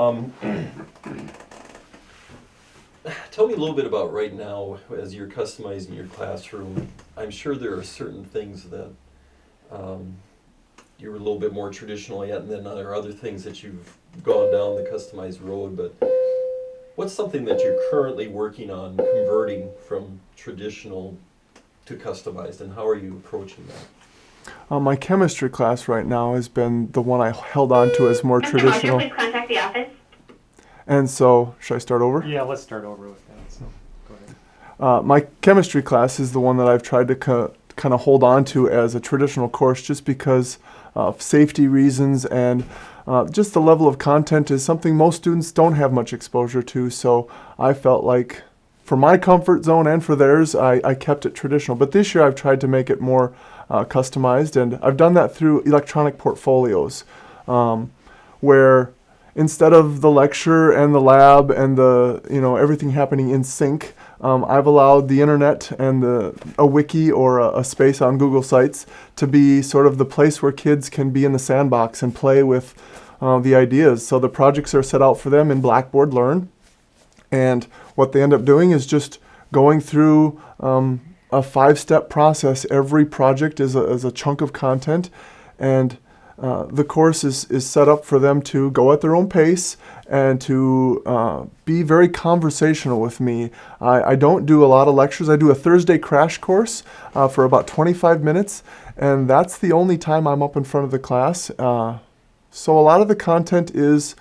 Um, Tell me a little bit about right now as you're customizing your classroom. I'm sure there are certain things that um, you're a little bit more traditional at, and then there are other things that you've gone down the customized road. But what's something that you're currently working on converting from traditional to customized, and how are you approaching that? My chemistry class right now has been the one I held on to as more Mr. Roger, traditional. please contact the office. And so, should I start over? Yeah, let's start over with that. So, go ahead. My chemistry class is the one that I've tried to kind of hold on to as a traditional course just because of safety reasons and just the level of content is something most students don't have much exposure to. So I felt like for my comfort zone and for theirs, I kept it traditional. But this year I've tried to make it more customized, and I've done that through electronic portfolios where instead of the lecture and the lab and the everything happening in sync, I've allowed the internet and a wiki or a space on Google Sites to be sort of the place where kids can be in the sandbox and play with the ideas. So the projects are set out for them in Blackboard Learn, and what they end up doing is just going through a 5-step process. Every project is a chunk of content, and the course is set up for them to go at their own pace and to be very conversational with me. I don't do a lot of lectures. I do a Thursday crash course for about 25 minutes, and that's the only time I'm up in front of the class. So a lot of the content is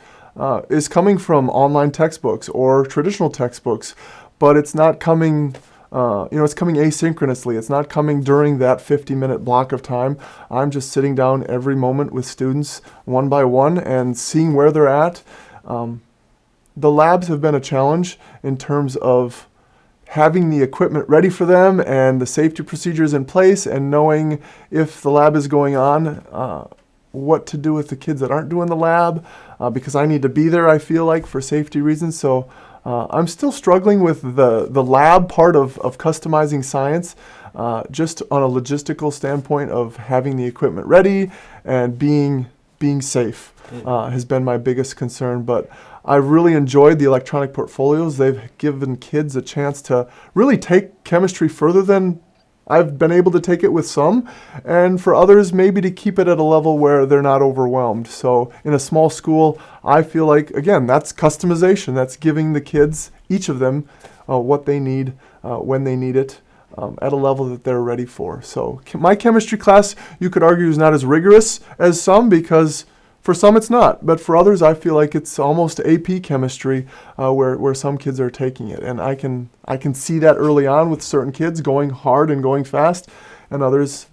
coming from online textbooks or traditional textbooks, but it's not coming it's coming asynchronously. It's not coming during that 50-minute block of time. I'm just sitting down every moment with students one by one and seeing where they're at. The labs have been a challenge in terms of having the equipment ready for them and the safety procedures in place and knowing if the lab is going on, what to do with the kids that aren't doing the lab, because I need to be there, I feel like, for safety reasons. So I'm still struggling with the lab part of customizing science, just on a logistical standpoint of having the equipment ready and being safe has been my biggest concern. But I really enjoyed the electronic portfolios. They've given kids a chance to really take chemistry further than I've been able to take it with some, and for others maybe to keep it at a level where they're not overwhelmed. So in a small school, I feel like, again, that's customization. That's giving the kids, each of them, what they need when they need it at a level that they're ready for. So my chemistry class, you could argue, is not as rigorous as some because for some it's not, but for others I feel like it's almost AP chemistry where some kids are taking it, and I can see that early on with certain kids going hard and going fast, and others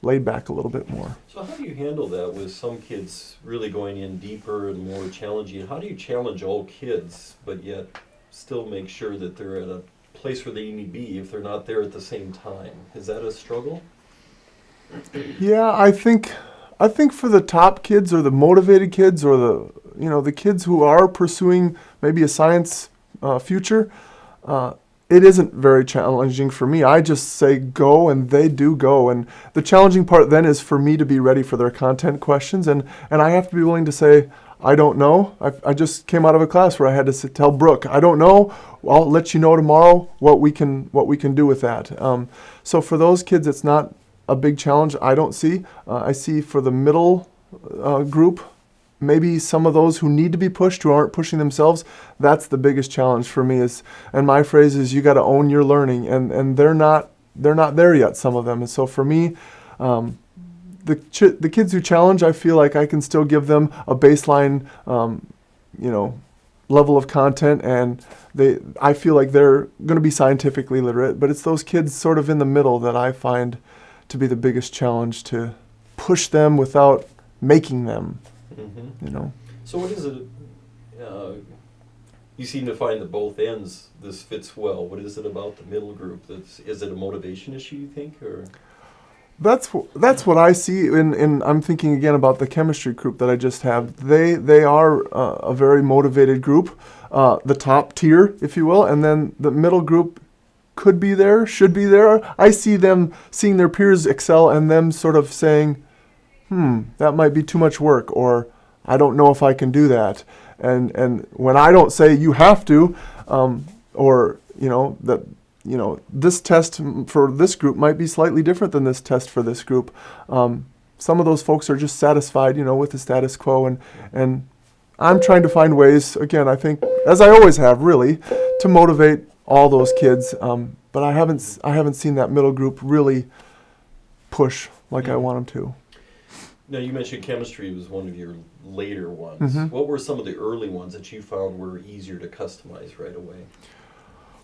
laid back a little bit more. So how do you handle that with some kids really going in deeper and more challenging? How do you challenge all kids but yet still make sure that they're at a place where they need to be if they're not there at the same time? Is that a struggle? Yeah, I think for the top kids or the motivated kids or the kids who are pursuing maybe a science future, it isn't very challenging for me. I just say go, and they do go. And the challenging part then is for me to be ready for their content questions, and I have to be willing to say, I don't know. I just came out of a class where I had to tell Brooke, I don't know. I'll let you know tomorrow what we can do with that. So for those kids, it's not a big challenge I don't see. I see for the middle group, maybe some of those who need to be pushed, who aren't pushing themselves, that's the biggest challenge for me. And my phrase is, you got to own your learning, and they're not there yet, some of them. And so for me, the kids who challenge, I feel like I can still give them a baseline, level of content, and I feel like they're going to be scientifically literate. But it's those kids sort of in the middle that I find to be the biggest challenge, to push them without making them. Mm-hmm. So what is it, you seem to find that both ends this fits well. What is it about the middle group is it a motivation issue, you think, or? That's what I see in I'm thinking again about the chemistry group that I just have. They are a very motivated group, the top tier, if you will, and then the middle group could be there, should be there. I see them seeing their peers excel and them sort of saying, that might be too much work, or I don't know if I can do that. And when I don't say you have to, or that this test for this group might be slightly different than this test for this group. Some of those folks are just satisfied, with the status quo, and I'm trying to find ways, again, I think, as I always have, really, to motivate all those kids. But I haven't seen that middle group really push like I want them to. Now, you mentioned chemistry was one of your later ones. Mhm. What were some of the early ones that you found were easier to customize right away?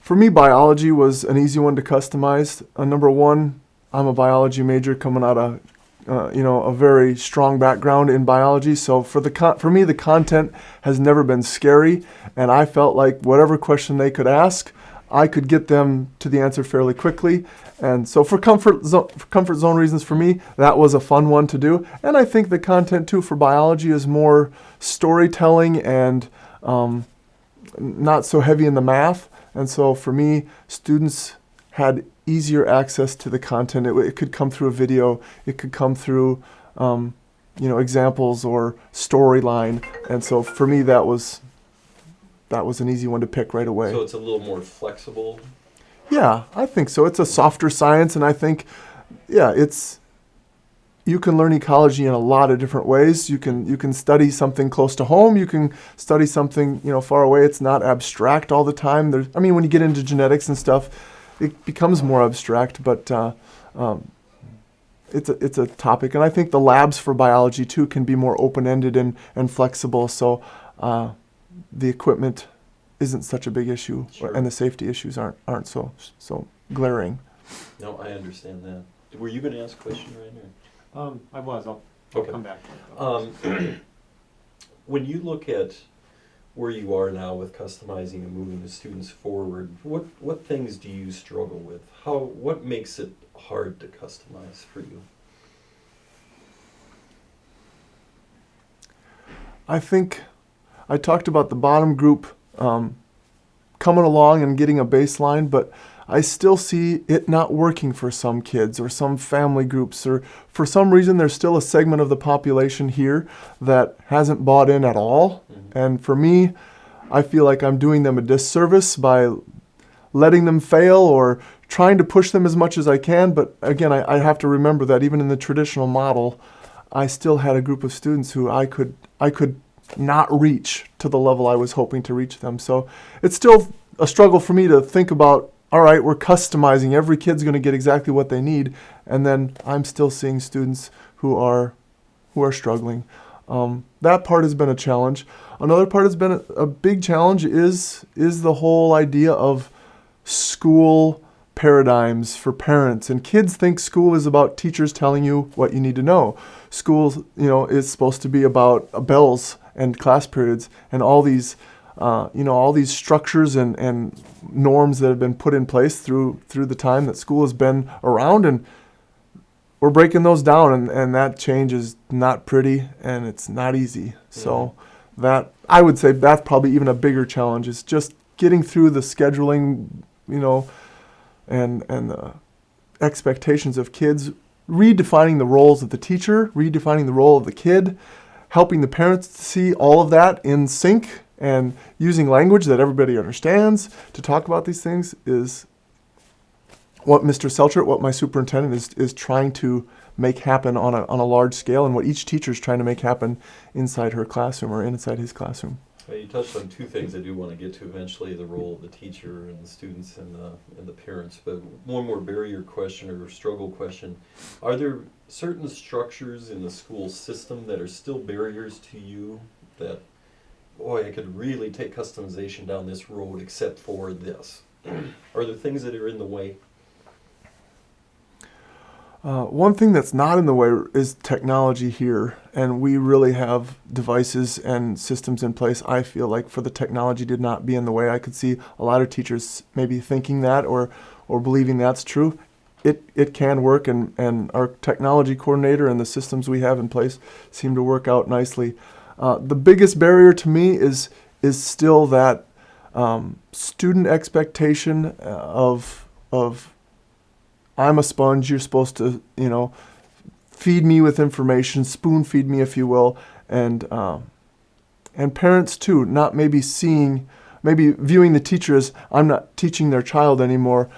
For me, biology was an easy one to customize. Number one, I'm a biology major coming out of a very strong background in biology. So for me, the content has never been scary, and I felt like whatever question they could ask, I could get them to the answer fairly quickly. And so for comfort zone reasons for me, that was a fun one to do. And I think the content too for biology is more storytelling and not so heavy in the math. And so for me, students had easier access to the content. It could come through a video. It could come through, examples or storyline. And so for me, that was an easy one to pick right away. So it's a little more flexible? Yeah, I think so. It's a softer science, and I think, you can learn ecology in a lot of different ways. You can study something close to home. You can study something far away. It's not abstract all the time. When you get into genetics and stuff, it becomes more abstract. But it's a topic, and I think the labs for biology too can be more open-ended and flexible. So the equipment isn't such a big issue, Sure. and the safety issues aren't so glaring. No, I understand that. Were you going to ask a question, Rainer? I was. I'll Okay. come back. When you look at where you are now with customizing and moving the students forward, what things do you struggle with? What makes it hard to customize for you? I think I talked about the bottom group coming along and getting a baseline, but I still see it not working for some kids or some family groups, or for some reason there's still a segment of the population here that hasn't bought in at all. Mm-hmm. And for me, I feel like I'm doing them a disservice by letting them fail or trying to push them as much as I can. But again, I have to remember that even in the traditional model, I still had a group of students who I could not reach to the level I was hoping to reach them. So it's still a struggle for me to think about, all right, we're customizing. Every kid's going to get exactly what they need. And then I'm still seeing students who are struggling. That part has been a challenge. Another part has been a big challenge is the whole idea of school paradigms for parents. And kids think school is about teachers telling you what you need to know. School, is supposed to be about bells and class periods and all these structures and norms that have been put in place through the time that school has been around, and we're breaking those down, and that change is not pretty and it's not easy. So that, I would say, that's probably even a bigger challenge, is just getting through the scheduling, and the expectations of kids, redefining the roles of the teacher, redefining the role of the kid, helping the parents to see all of that in sync, and using language that everybody understands to talk about these things is what Mr. Selchert, what my superintendent is trying to make happen on a large scale, and what each teacher is trying to make happen inside her classroom or inside his classroom. Well, you touched on two things I do want to get to eventually, the role of the teacher and the students and the parents. But one more barrier question or struggle question. Are there certain structures in the school system that are still barriers to you that, boy, I could really take customization down this road except for this? Are there things that are in the way? One thing that's not in the way is technology here, and we really have devices and systems in place. I feel like for the technology did not be in the way. I could see a lot of teachers maybe thinking that or believing that's true. It can work, and our technology coordinator and the systems we have in place seem to work out nicely. The biggest barrier to me is still that student expectation of I'm a sponge, you're supposed to, feed me with information, spoon feed me, if you will. And and parents too, not maybe viewing the teacher as I'm not teaching their child anymore,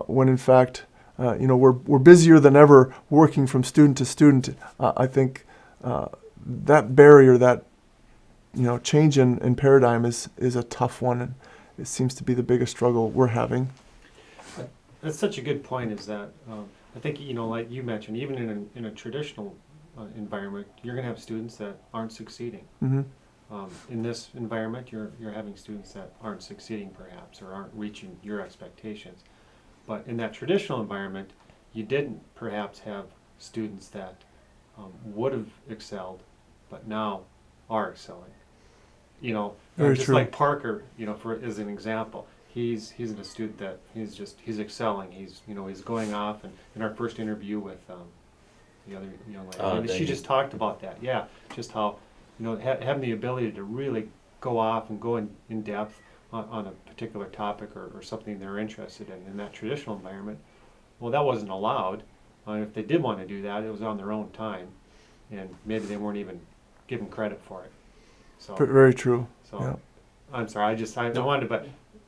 when in fact, we're busier than ever working from student to student. I think that barrier, that change in paradigm is a tough one, and it seems to be the biggest struggle we're having. That's such a good point. Is that I think like you mentioned, even in a traditional environment, you're going to have students that aren't succeeding. Mm-hmm. In this environment, you're having students that aren't succeeding perhaps, or aren't reaching your expectations. But in that traditional environment, you didn't perhaps have students that would have excelled, but now are excelling. Very Just true. like Parker, for as an example, he's a student that he's excelling. He's going off, and in our first interview with the other young lady, she just talked about that. Yeah, just how having the ability to really go off and go in depth on a particular topic or something they're interested in that traditional environment. Well, that wasn't allowed. If they did want to do that, it was on their own time, and maybe they weren't even given credit for it. So Very true. So Yeah. I'm sorry, I wanted, but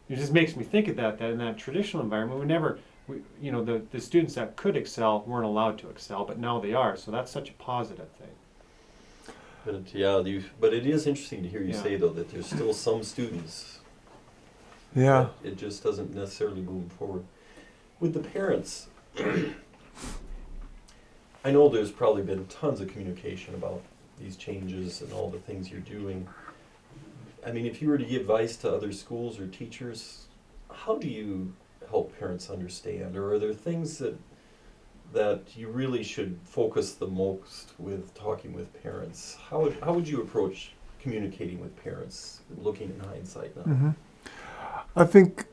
it just makes me think of that in that traditional environment, the students that could excel weren't allowed to excel, but now they are. So that's such a positive thing. But it is interesting to hear you Yeah. say, though, that there's still some students. Yeah. that It just doesn't necessarily move forward. With the parents, I know there's probably been tons of communication about these changes and all the things you're doing. I mean, if you were to give advice to other schools or teachers, how do you help parents understand? Or are there things that you really should focus the most with talking with parents? How would you approach communicating with parents, looking in hindsight now? Mm-hmm. I think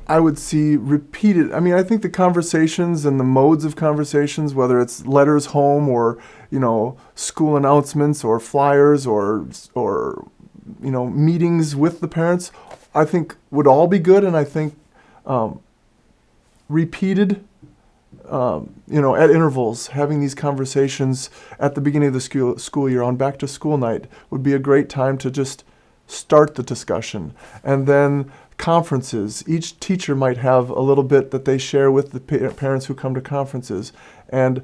I would see repeated. I mean, I think the conversations and the modes of conversations, whether it's letters home or school announcements or flyers or meetings with the parents, I think would all be good. And I think repeated, at intervals, having these conversations at the beginning of the school year on back to school night would be a great time to just start the discussion. And then conferences, each teacher might have a little bit that they share with the parents who come to conferences, and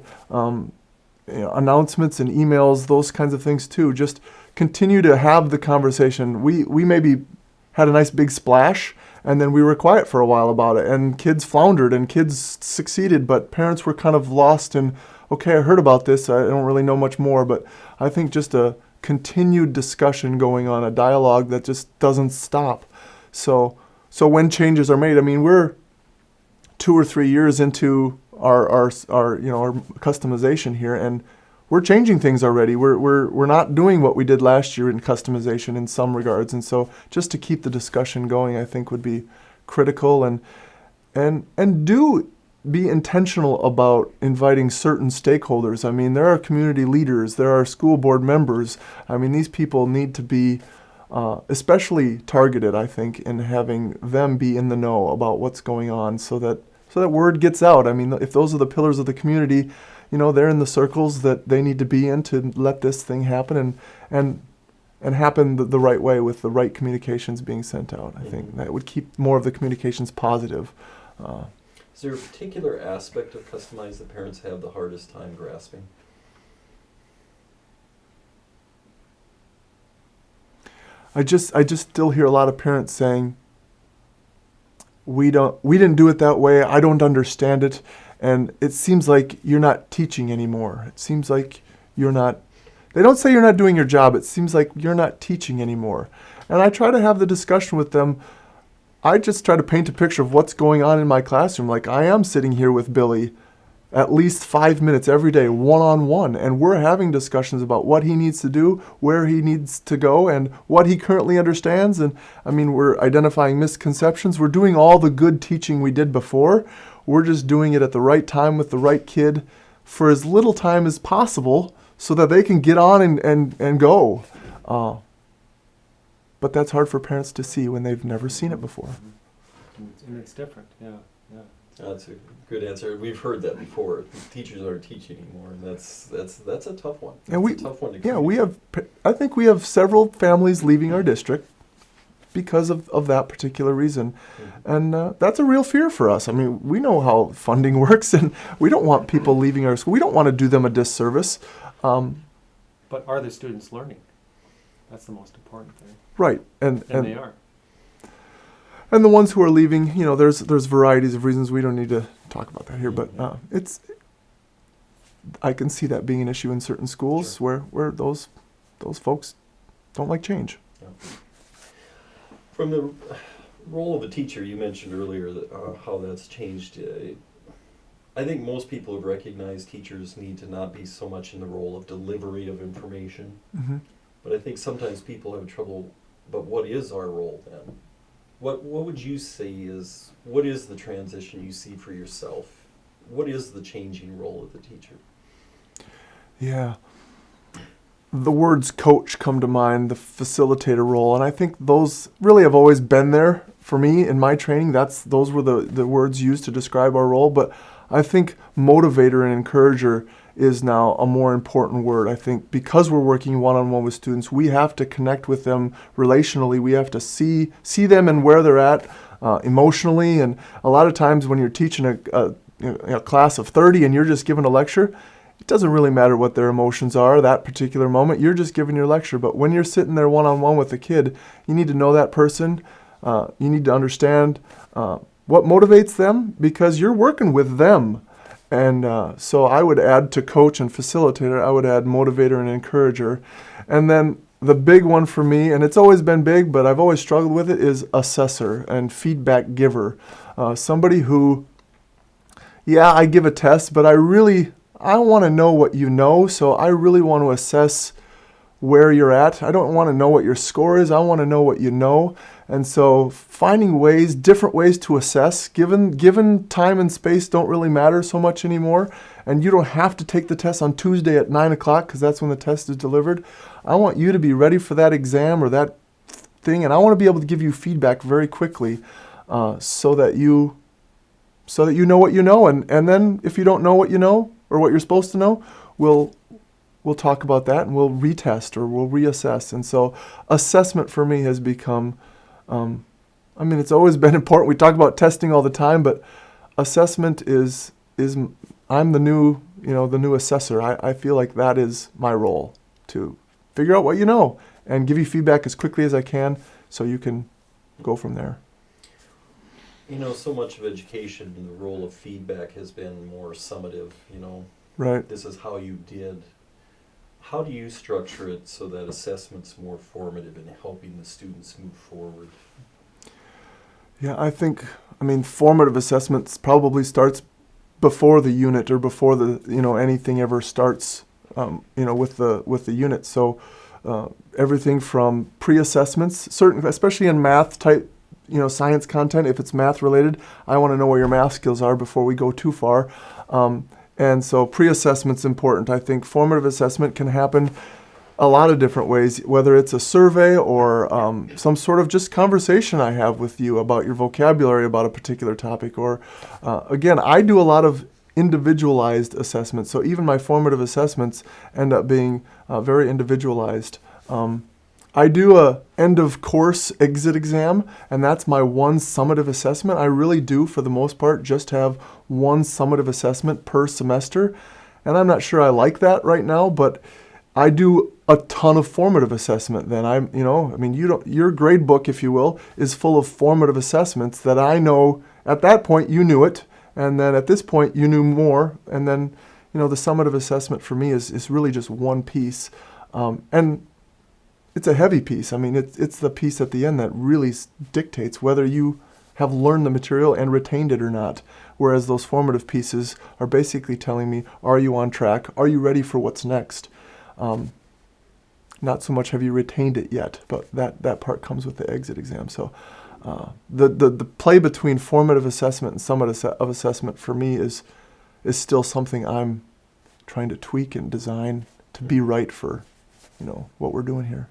announcements and emails, those kinds of things too. Just continue to have the conversation. We maybe had a nice big splash, and then we were quiet for a while about it, and kids floundered and kids succeeded, but parents were kind of lost in, okay, I heard about this, I don't really know much more. But I think just a continued discussion going on, a dialogue that just doesn't stop. So when changes are made, I mean, we're 2 or 3 years into our customization here, and we're changing things already. We're not doing what we did last year in customization in some regards, and so just to keep the discussion going, I think would be critical, and do be intentional about inviting certain stakeholders. I mean, there are community leaders, there are school board members. I mean, these people need to be especially targeted, I think, in having them be in the know about what's going on, so that word gets out. I mean, if those are the pillars of the community, they're in the circles that they need to be in to let this thing happen and happen the right way with the right communications being sent out. I think that would keep more of the communications positive. Is there a particular aspect of Customize that parents have the hardest time grasping? I just still hear a lot of parents saying, we didn't do it that way, I don't understand it, and it seems like you're not teaching anymore. It seems like they don't say you're not doing your job, it seems like you're not teaching anymore. And I try to have the discussion with them. I just try to paint a picture of what's going on in my classroom. Like, I am sitting here with Billy at least 5 minutes every day, one-on-one, and we're having discussions about what he needs to do, where he needs to go, and what he currently understands. And I mean, we're identifying misconceptions. We're doing all the good teaching we did before. We're just doing it at the right time with the right kid for as little time as possible so that they can get on and go. But that's hard for parents to see when they've never seen it before. And it's different, yeah. That's a good answer. We've heard that before. Teachers aren't teaching anymore, and that's a tough one. And It's a tough one to I think we have several families leaving our district because of that particular reason. And that's a real fear for us. I mean, we know how funding works, and we don't want people leaving our school. We don't want to do them a disservice. But are the students learning? That's the most important thing. Right. And they are. And the ones who are leaving, there's varieties of reasons. We don't need to talk about that here, but I can see that being an issue in certain schools where those folks don't like change. Yeah. From the role of a teacher, you mentioned earlier that, how that's changed. I think most people have recognized teachers need to not be so much in the role of delivery of information. Mm-hmm. But I think sometimes people have trouble, but what is our role then? What would you say what is the transition you see for yourself? What is the changing role of the teacher? Yeah. The words coach come to mind, the facilitator role, and I think those really have always been there for me in my training. Those were the words used to describe our role, but I think motivator and encourager is now a more important word. I think because we're working one-on-one with students, we have to connect with them relationally. We have to see them and where they're at emotionally. And a lot of times when you're teaching a class of 30 and you're just giving a lecture, it doesn't really matter what their emotions are that particular moment. You're just giving your lecture. But when you're sitting there one-on-one with a kid, you need to know that person. You need to understand what motivates them, because you're working with them. And so I would add to coach and facilitator, I would add motivator and encourager. And then the big one for me, and it's always been big, but I've always struggled with it, is assessor and feedback giver. Somebody who, I give a test, but I want to know what you know, so I really want to assess where you're at. I don't want to know what your score is. I want to know what you know. And so finding different ways to assess, given time and space don't really matter so much anymore, and you don't have to take the test on Tuesday at 9 o'clock because that's when the test is delivered. I want you to be ready for that exam or that thing, and I want to be able to give you feedback very quickly so that you know what you know. And then if you don't know what you know or what you're supposed to know, we'll talk about that and we'll retest or we'll reassess. And so assessment for me has become, it's always been important. We talk about testing all the time, but assessment is I'm the new assessor. I feel like that is my role, to figure out what you know and give you feedback as quickly as I can so you can go from there. So much of education and the role of feedback has been more summative, Right. This is how you did. How do you structure it so that assessment's more formative in helping the students move forward? Yeah, I think, formative assessments probably starts before the unit or before anything ever starts, with the unit. So everything from pre-assessments, especially in math type, science content, if it's math related, I want to know where your math skills are before we go too far. And so pre-assessment's important. I think formative assessment can happen a lot of different ways, whether it's a survey or some sort of just conversation I have with you about your vocabulary about a particular topic. Or again, I do a lot of individualized assessments. So even my formative assessments end up being very individualized. I do a end of course exit exam, and that's my one summative assessment. I really do, for the most part, just have one summative assessment per semester. And I'm not sure I like that right now, but I do a ton of formative assessment then. Your grade book, if you will, is full of formative assessments that I know at that point you knew it, and then at this point you knew more, and then, the summative assessment for me is really just one piece. And it's a heavy piece. It's the piece at the end that really dictates whether you have learned the material and retained it or not. Whereas those formative pieces are basically telling me, are you on track? Are you ready for what's next? Not so much have you retained it yet, but that part comes with the exit exam. So the play between formative assessment and summative assessment for me is still something I'm trying to tweak and design to be right for what we're doing here.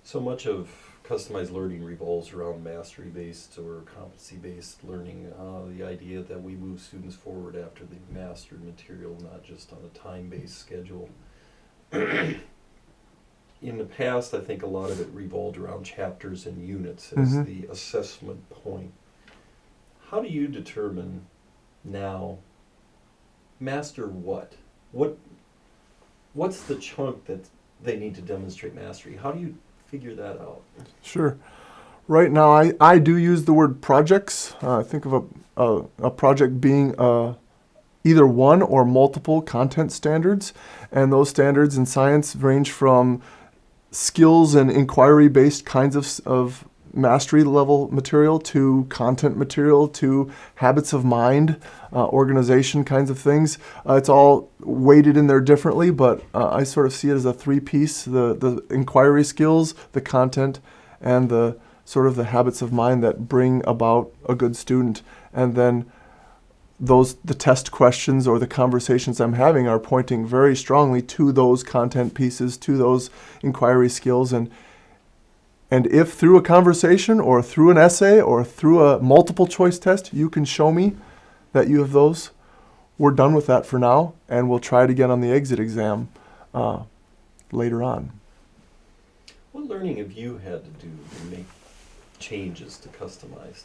So much of customized learning revolves around mastery-based or competency-based learning. The idea that we move students forward after they've mastered material, not just on a time-based schedule. In the past, I think a lot of it revolved around chapters and units as the assessment point. How do you determine now, master what? What's the chunk that they need to demonstrate mastery? How do you figure that out? Sure. Right now, I do use the word projects. I think of a project being either one or multiple content standards. And those standards in science range from skills and inquiry-based kinds of mastery level material to content material to habits of mind, organization kinds of things. It's all weighted in there differently, but I sort of see it as a three-piece, the inquiry skills, the content, and the sort of the habits of mind that bring about a good student. And then the test questions or the conversations I'm having are pointing very strongly to those content pieces, to those inquiry skills. And if through a conversation or through an essay or through a multiple choice test, you can show me that you have those, we're done with that for now, and we'll try it again on the exit exam later on. What learning have you had to do to make changes to customized?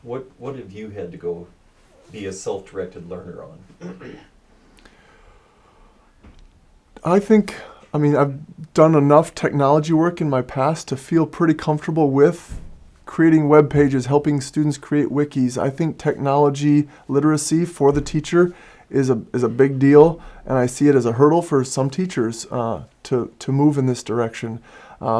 What have you had to go be a self-directed learner on? I've done enough technology work in my past to feel pretty comfortable with creating web pages, helping students create wikis. I think technology literacy for the teacher is a big deal, and I see it as a hurdle for some teachers to move in this direction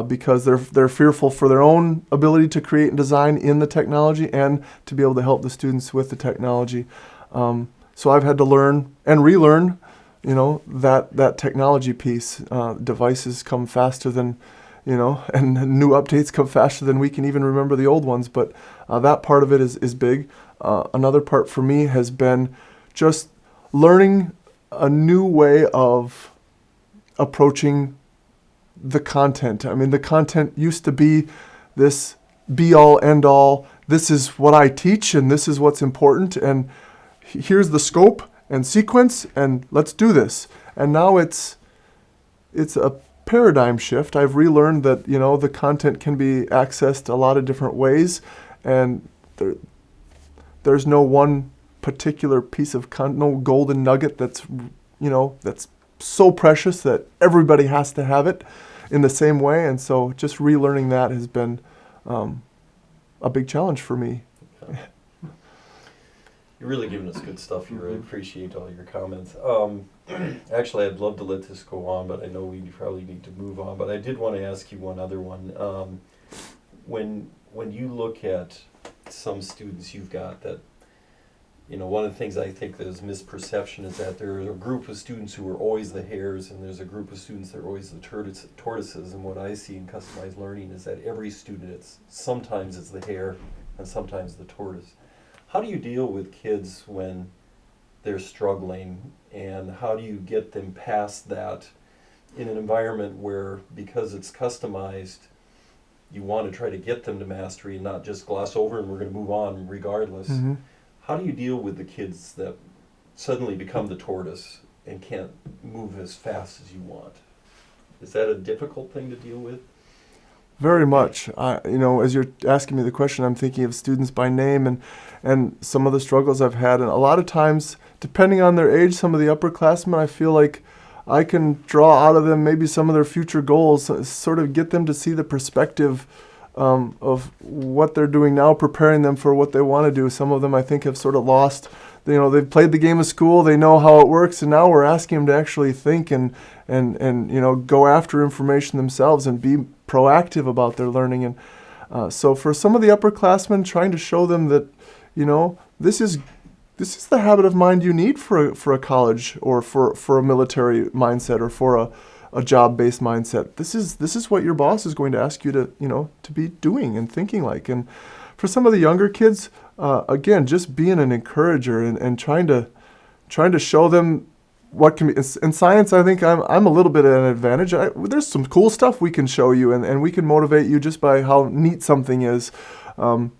because they're fearful for their own ability to create and design in the technology and to be able to help the students with the technology. So I've had to learn and relearn, that technology piece. Devices come faster than, and new updates come faster than we can even remember the old ones. But that part of it is big. Another part for me has been just learning a new way of approaching the content. The content used to be this be-all, end-all, this is what I teach and this is what's important and here's the scope and sequence and let's do this. And now it's a paradigm shift. I've relearned that, the content can be accessed a lot of different ways and there's no one particular piece of no golden nugget that's so precious that everybody has to have it in the same way. And so just relearning that has been a big challenge for me. You're really giving us good stuff here. I appreciate all your comments. Actually, I'd love to let this go on, but I know we probably need to move on. But I did want to ask you one other one. When you look at some students you've got that, one of the things I think that is misperception is that there are a group of students who are always the hares and there's a group of students that are always the tortoises. And what I see in customized learning is that every student, sometimes it's the hare and sometimes the tortoise. How do you deal with kids when they're struggling, and how do you get them past that in an environment where, because it's customized, you want to try to get them to mastery and not just gloss over and we're going to move on regardless? Mm-hmm. How do you deal with the kids that suddenly become the tortoise and can't move as fast as you want? Is that a difficult thing to deal with? Very much. As you're asking me the question, I'm thinking of students by name and some of the struggles I've had. And a lot of times, depending on their age, some of the upperclassmen, I feel like I can draw out of them maybe some of their future goals, sort of get them to see the perspective of what they're doing now, preparing them for what they want to do. Some of them, I think, have sort of lost. They've played the game of school. They know how it works, and now we're asking them to actually think and go after information themselves and be proactive about their learning. And so for some of the upperclassmen, trying to show them that, this is the habit of mind you need for a college or for a military mindset or for a job-based mindset. This is what your boss is going to ask you to be doing and thinking like. And for some of the younger kids, again, just being an encourager and trying to show them what can be in science, I think I'm a little bit at an advantage. There's some cool stuff we can show you, and we can motivate you just by how neat something is, or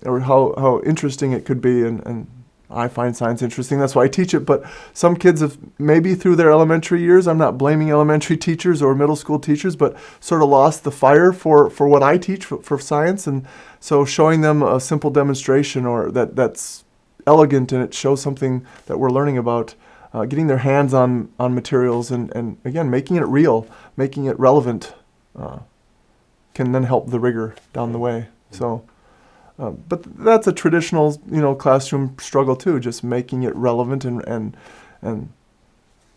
how interesting it could be. And I find science interesting. That's why I teach it. But some kids have, maybe through their elementary years, I'm not blaming elementary teachers or middle school teachers, but sort of lost the fire for what I teach for science. And so showing them a simple demonstration or that's elegant and it shows something that we're learning about, getting their hands on materials and again, making it real, making it relevant, can then help the rigor down the way. So, but that's a traditional, classroom struggle too, just making it relevant and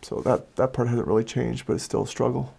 so that part hasn't really changed, but it's still a struggle.